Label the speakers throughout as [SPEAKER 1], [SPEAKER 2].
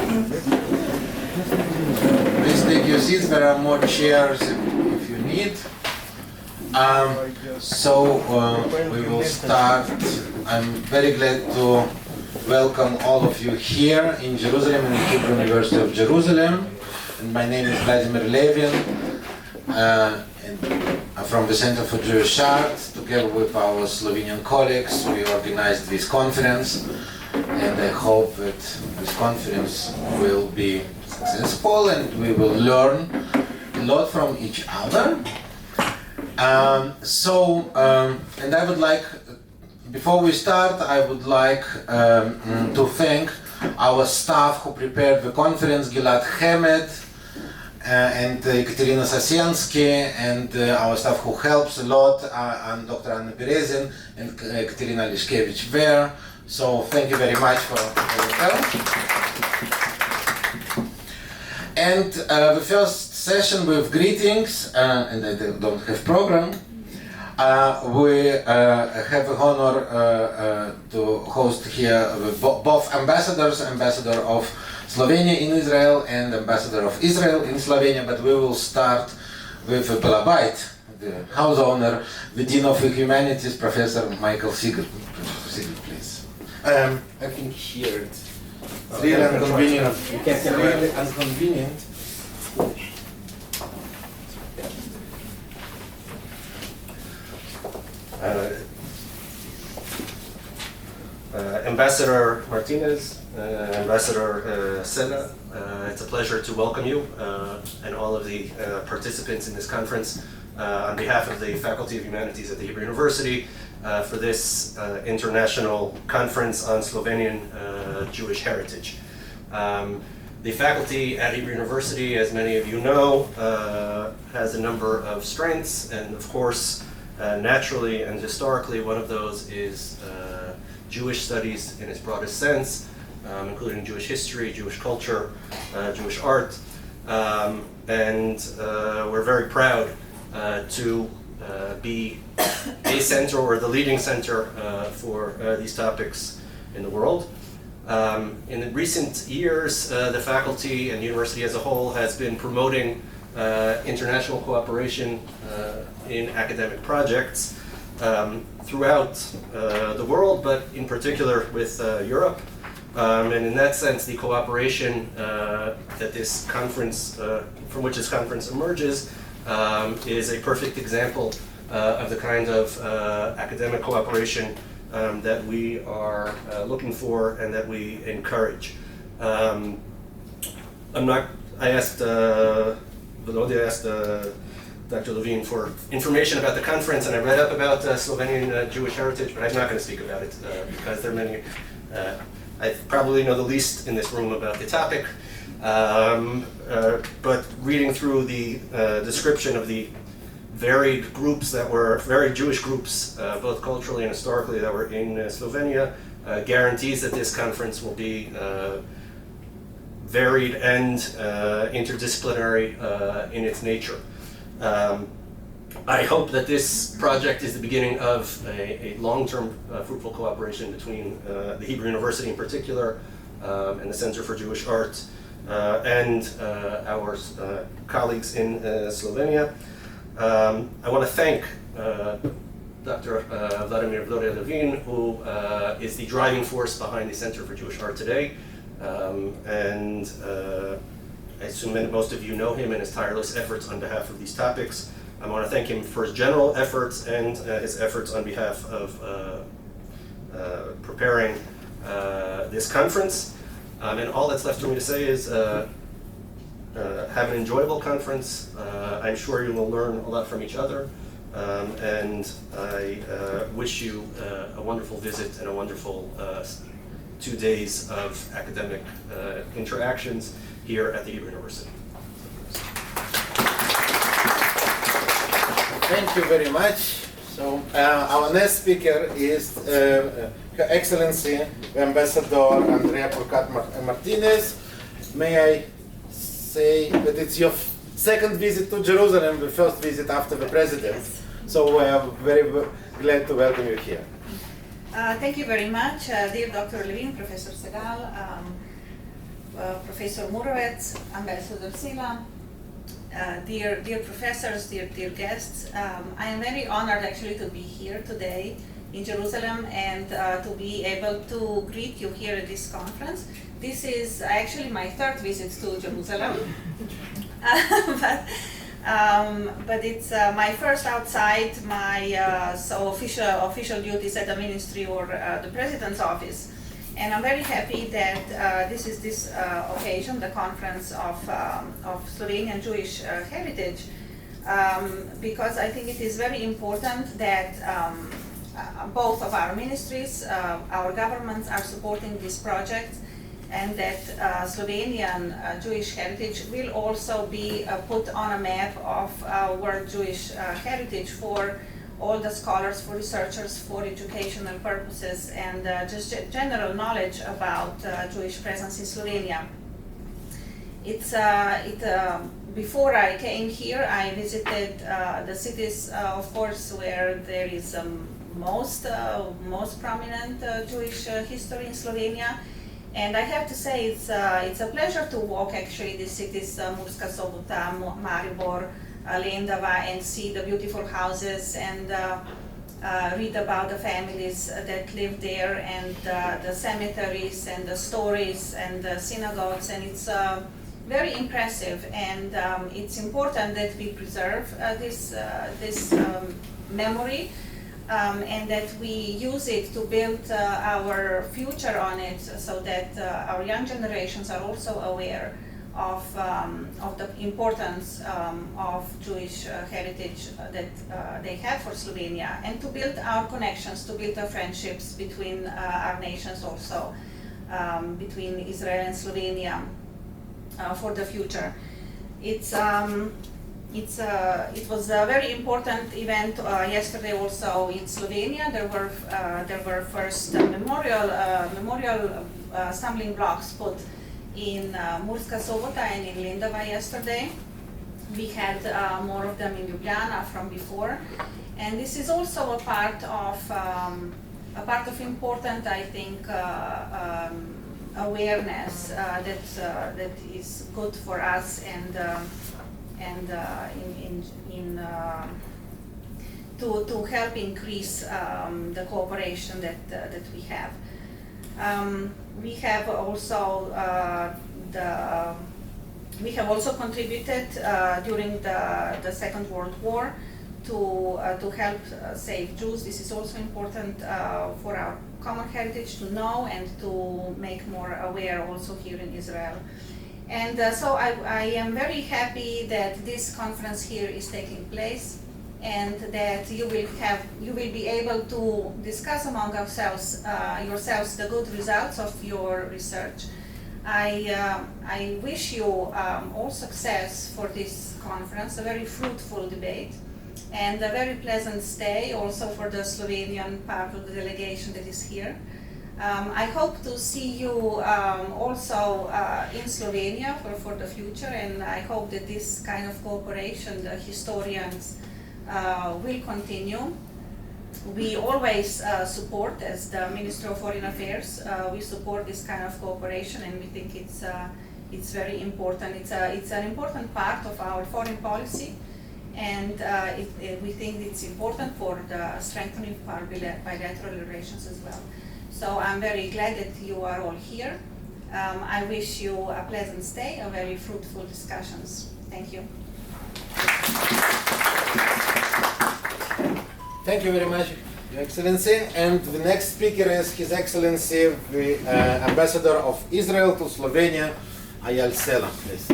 [SPEAKER 1] Please take your seats. There are more chairs if you need. We will start. I'm very glad to welcome all of you here in Jerusalem, in the Hebrew University of Jerusalem. And my name is Vladimir Levin, and I'm from the Center for Jewish Art. Together with our Slovenian colleagues, we organized this conference, and I hope that this conference will be successful and we will learn a lot from each other. And I would like, before we start, I would like to thank our staff who prepared the conference, Gilad Hamed and Ekaterina Sasiansky, and our staff who helps a lot, and Dr. Anna Berezin and Ekaterina Lishkevich there. So thank you very much for your help. And the first session with greetings, and I don't have program. We have the honor to host here both ambassadors, Ambassador of Slovenia in Israel and Ambassador of Israel in Slovenia, but we will start with the Balabait, the house owner, the Dean of the Humanities, Professor Michael Segal. Professor Segal, please. I think here it's really inconvenient. It's really inconvenient.
[SPEAKER 2] Ambassador Martinez, Ambassador Sela, it's a pleasure to welcome you and all of the participants in this conference on behalf of the Faculty of Humanities at the Hebrew University for this international conference on Slovenian Jewish heritage. The faculty at Hebrew University, as many of you know, has a number of strengths, and of course, naturally and historically, one of those is Jewish studies in its broadest sense, including Jewish history, Jewish culture, Jewish art, and we're very proud to be a center or the leading center for these topics in the world. In the recent years, the faculty and the university as a whole has been promoting international cooperation in academic projects throughout the world, but in particular with Europe. And in that sense, the cooperation that this conference, from which this conference emerges, is a perfect example of the kind of academic cooperation that we are looking for and that we encourage. Volodya asked Dr. Levin for information about the conference, and I read up about Slovenian Jewish heritage, but I'm not going to speak about it because there are many. I probably know the least in this room about the topic, but reading through the description of the varied groups that were, varied Jewish groups, both culturally and historically, that were in Slovenia, guarantees that this conference will be varied and interdisciplinary in its nature. I hope that this project is the beginning of a long-term fruitful cooperation between the Hebrew University in particular and the Center for Jewish Art and our colleagues in Slovenia. I want to thank Dr. Vladimir Levin, who is the driving force behind the Center for Jewish Art today. And I assume that most of you know him and his tireless efforts on behalf of these topics. I want to thank him for his general efforts and his efforts on behalf of preparing this conference. And all that's left for me to say is have an enjoyable conference. I'm sure you will learn a lot from each other. And I wish you a wonderful visit and a wonderful 2 days of academic interactions here at the Hebrew University.
[SPEAKER 1] Thank you very much. So our next speaker is Her Excellency Ambassador Andreja Purkart Martinez. May I say that it's your second visit to Jerusalem, the first visit after the president.
[SPEAKER 3] Yes.
[SPEAKER 1] So we are very glad to welcome you here.
[SPEAKER 3] Thank you very much, dear Dr. Levin, Professor Segal. Professor Murovec, Ambassador Sela, dear professors, dear guests. I am very honored actually to be here today in Jerusalem and to be able to greet you here at this conference. This is actually my third visit to Jerusalem, but it's my first outside my official duties at the ministry or the president's office. And I'm very happy that this occasion, the conference of Slovenian Jewish heritage, because I think it is very important that both of our ministries, our governments are supporting this project, and that Slovenian Jewish heritage will also be put on a map of world Jewish heritage for all the scholars, for researchers, for educational purposes, and just general knowledge about Jewish presence in Slovenia. Before I came here, I visited the cities, of course, where there is most prominent Jewish history in Slovenia. And I have to say it's a pleasure to walk actually these cities, Murska Sobota, Maribor, Lendava, and see the beautiful houses and read about the families that live there, and the cemeteries and the stories and the synagogues, and it's very impressive. And it's important that we preserve this memory. And that we use it to build our future on it, so that our young generations are also aware of the importance of Jewish heritage that they have for Slovenia, and to build our connections, to build our friendships between our nations also, between Israel and Slovenia for the future. It was a very important event yesterday also in Slovenia. There were first memorial stumbling blocks put in Murska Sobota and in Lendava yesterday. We had more of them in Ljubljana from before, and this is also a part of important, I think, awareness that is good for us, and to help increase the cooperation that we have. We have also contributed during the Second World War to help save Jews. This is also important for our common heritage to know and to make more aware also here in Israel. And so I am very happy that this conference here is taking place, and that you will be able to discuss among yourselves the good results of your research. I wish you all success for this conference, a very fruitful debate, and a very pleasant stay also for the Slovenian part of the delegation that is here. I hope to see you also in Slovenia for the future, and I hope that this kind of cooperation, the historians, will continue. We always support, as the Minister of Foreign Affairs, we support this kind of cooperation, and we think it's very important. It's an important part of our foreign policy, and we think it's important for the strengthening of our bilateral relations as well. So I'm very glad that you are all here. I wish you a pleasant stay, a very fruitful discussions. Thank you.
[SPEAKER 1] Thank you very much, Your Excellency. And the next speaker is His Excellency, the Ambassador of Israel to Slovenia, Eyal Sela, please.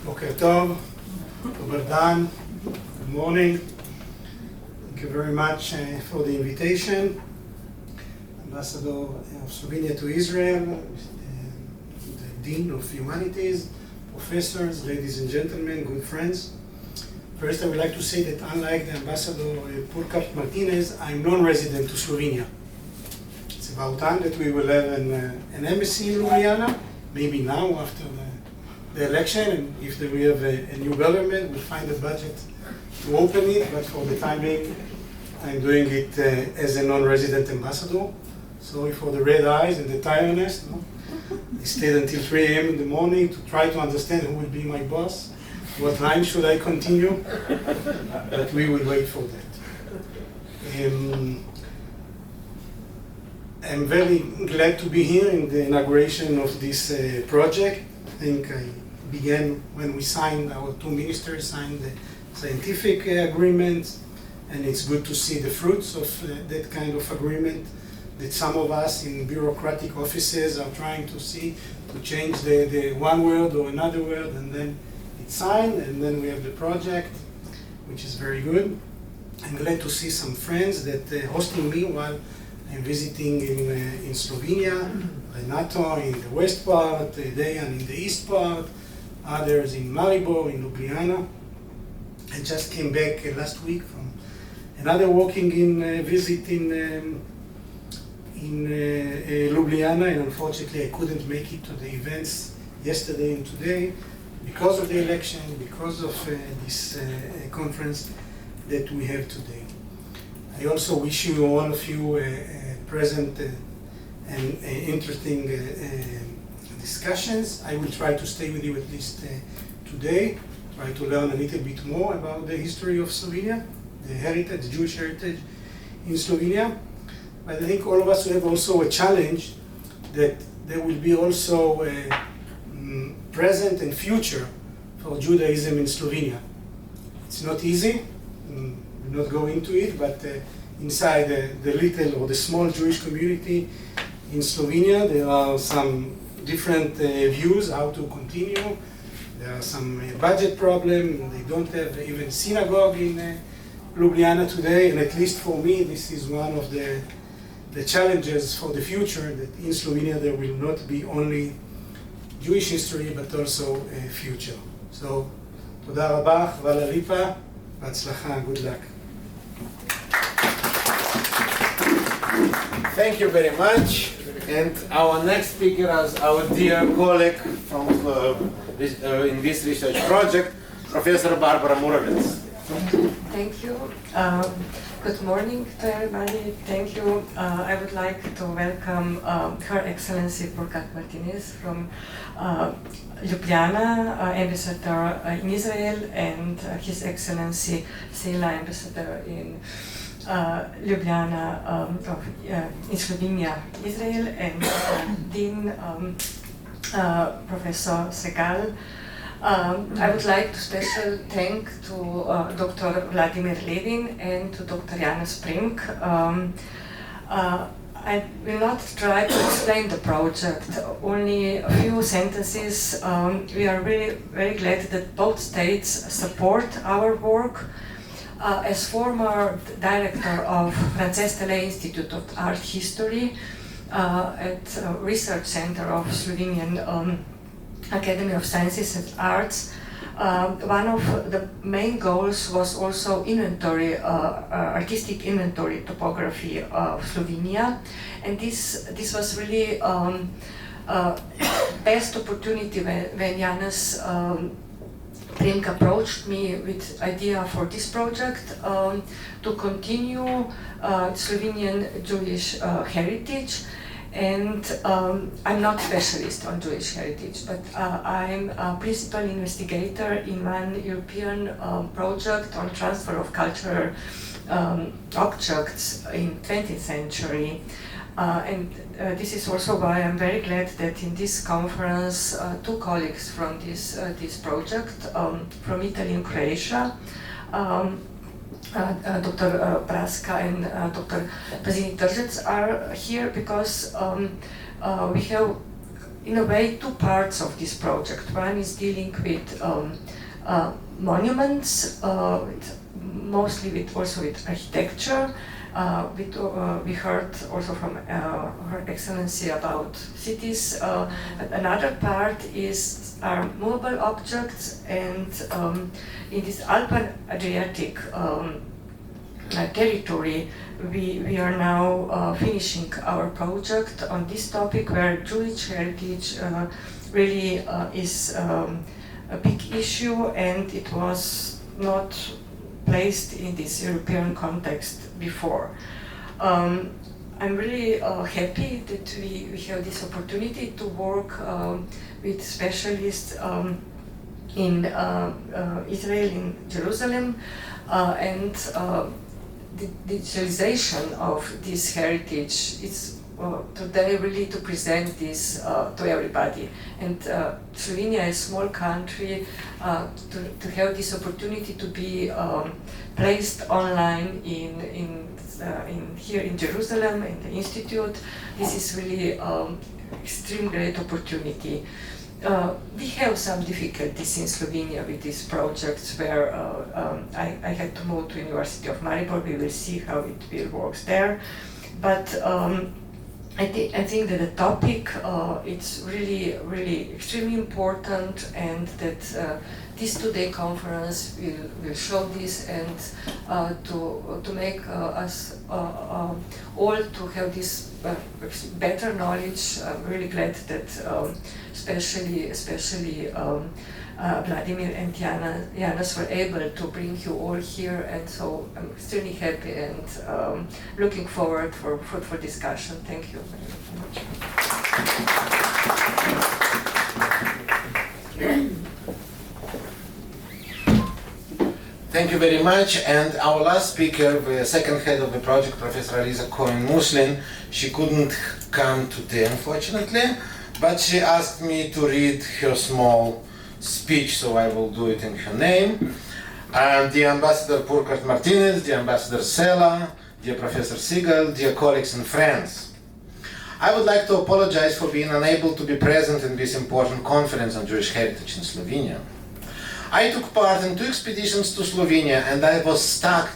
[SPEAKER 4] Boker Tov, Dober Dan, good morning. Thank you very much for the invitation. Ambassador of Slovenia to Israel, the Dean of Humanities, professors, ladies and gentlemen, good friends. First, I would like to say that unlike the Ambassador Purkart Martinez, I'm non-resident to Slovenia. It's about time that we will have an embassy in Ljubljana, maybe now after the election, and if we have a new government, we'll find a budget to open it, but for the time being, I'm doing it as a non-resident ambassador. Sorry for the red eyes and the tiredness. No? I stayed until 3 a.m. in the morning to try to understand who will be my boss. What line should I continue? But we will wait for that. I'm very glad to be here in the inauguration of this project. I think I began when we signed, our two ministers signed the scientific agreement, and it's good to see the fruits of that kind of agreement that some of us in bureaucratic offices are trying to see, to change the one word or another word, and then it's signed, and then we have the project, which is very good. I'm glad to see some friends that hosting me while I'm visiting in Slovenia, Renato in the west part, Dejan in the east part, others in Maribor, in Ljubljana. I just came back last week from another walking in visit in Ljubljana, and unfortunately I couldn't make it to the events yesterday and today because of the election, because of this conference that we have today. I also wish you, all of you, present and interesting discussions. I will try to stay with you at least today, try to learn a little bit more about the history of Slovenia, the heritage, the Jewish heritage in Slovenia. But I think all of us have also a challenge that there will be also a present and future for Judaism in Slovenia. It's not easy. We'll not go into it, but inside the little or the small Jewish community in Slovenia, there are some different views how to continue. There are some budget problems. They don't have even synagogue in Ljubljana today, and at least for me, this is one of the challenges for the future, that in Slovenia there will not be only Jewish history, but also a future. So, toda rabah, chvala lipa, v'atzlacha, good luck.
[SPEAKER 1] Thank you very much. And our next speaker is our dear colleague from in this research project, Professor Barbara Murovec.
[SPEAKER 5] Thank you. Good morning to everybody. Thank you. I would like to welcome Her Excellency Purkart Martinez from Ljubljana, Ambassador in Israel, and His Excellency Sela, Ambassador in Ljubljana, in Slovenia, Israel, and Dean Professor Segal. I would like to special thank to Dr. Vladimir Levin and to Dr. Janez Premk. I will not try to explain the project, only a few sentences. We are really very glad that both states support our work. As former director of Francesc Institute of Art History at Research Center of Slovenian Academy of Sciences and Arts, one of the main goals was also inventory, artistic inventory topography of Slovenia, and this was really best opportunity when Janez Premk approached me with idea for this project to continue Slovenian Jewish heritage. And I'm not specialist on Jewish heritage, but I'm a principal investigator in one European project on transfer of cultural objects in 20th century. And this is also why I'm very glad that in this conference two colleagues from this project from Italy and Croatia, Dr. Praska and Dr. Pazini Tržec are here because we have, in a way, two parts of this project. One is dealing with monuments, mostly also with architecture. We heard also from Her Excellency about cities. Another part are movable objects, and in this Alpine Adriatic territory, we are now finishing our project on this topic, where Jewish heritage really is a big issue, and it was not placed in this European context before. I'm really happy that we have this opportunity to work with specialists in Israel, in Jerusalem, and the digitalization of this heritage. It's today really to present this to everybody. And Slovenia, a small country, to have this opportunity to be placed online in here in Jerusalem, in the Institute, this is really extreme great opportunity. We have some difficulties in Slovenia with these projects where I had to move to University of Maribor. We will see how it will work there. But I think that the topic it's really extremely important, and that this two-day conference will show this, and to make us all to have this better knowledge. I'm really glad that especially Vladimir and Janas were able to bring you all here, and so I'm extremely happy and looking forward for fruitful discussion. Thank you very much.
[SPEAKER 1] Thank you very much. And our last speaker, the second head of the project, Professor Aliza Cohen-Muslin, she couldn't come today, unfortunately, but she asked me to read her small speech, so I will do it in her name. Dear Ambassador Purkart Martinez, dear Ambassador Sela, dear Professor Segal, dear colleagues and friends, I would like to apologize for being unable to be present in this important conference on Jewish heritage in Slovenia. I took part in 2 expeditions to Slovenia, and I was struck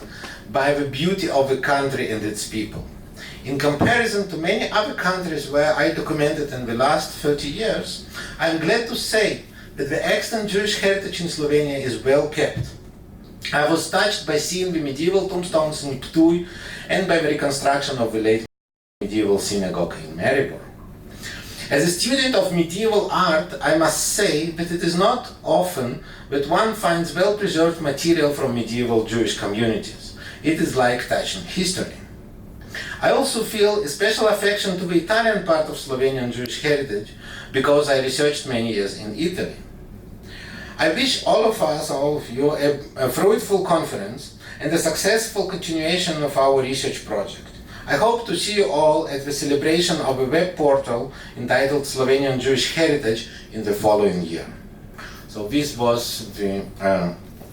[SPEAKER 1] by the beauty of the country and its people. In comparison to many other countries where I documented in the last 30 years, I am glad to say that the extant Jewish heritage in Slovenia is well kept. I was touched by seeing the medieval tombstones in Ptuj and by the reconstruction of the late medieval synagogue in Maribor. As a student of medieval art, I must say that it is not often that one finds well-preserved material from medieval Jewish communities. It is like touching history. I also feel a special affection to the Italian part of Slovenian Jewish heritage because I researched many years in Italy. I wish all of us, all of you, a fruitful conference and a successful continuation of our research project. I hope to see you all at the celebration of a web portal entitled Slovenian Jewish Heritage in the following year. So this was the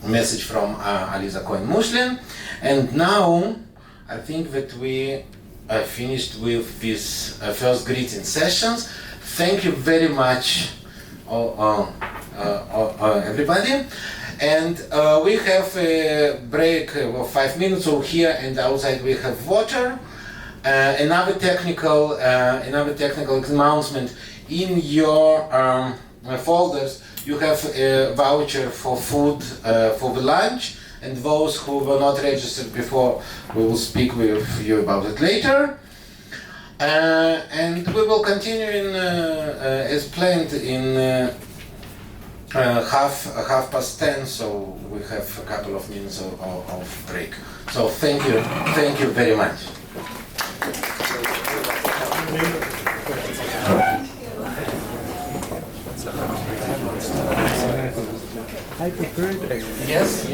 [SPEAKER 1] message from Aliza Cohen-Muslin, and now I think that we finished with these first greeting sessions. Thank you very much, everybody. And we have a break of 5 minutes over here, and outside we have water. Another technical announcement: in your folders you have a voucher for food for the lunch, and those who were not registered before, we will speak with you about it later. And we will continue in, as planned in half past 10, so we have a couple of minutes of break. So thank you very much.
[SPEAKER 6] I prepared.
[SPEAKER 1] Yes.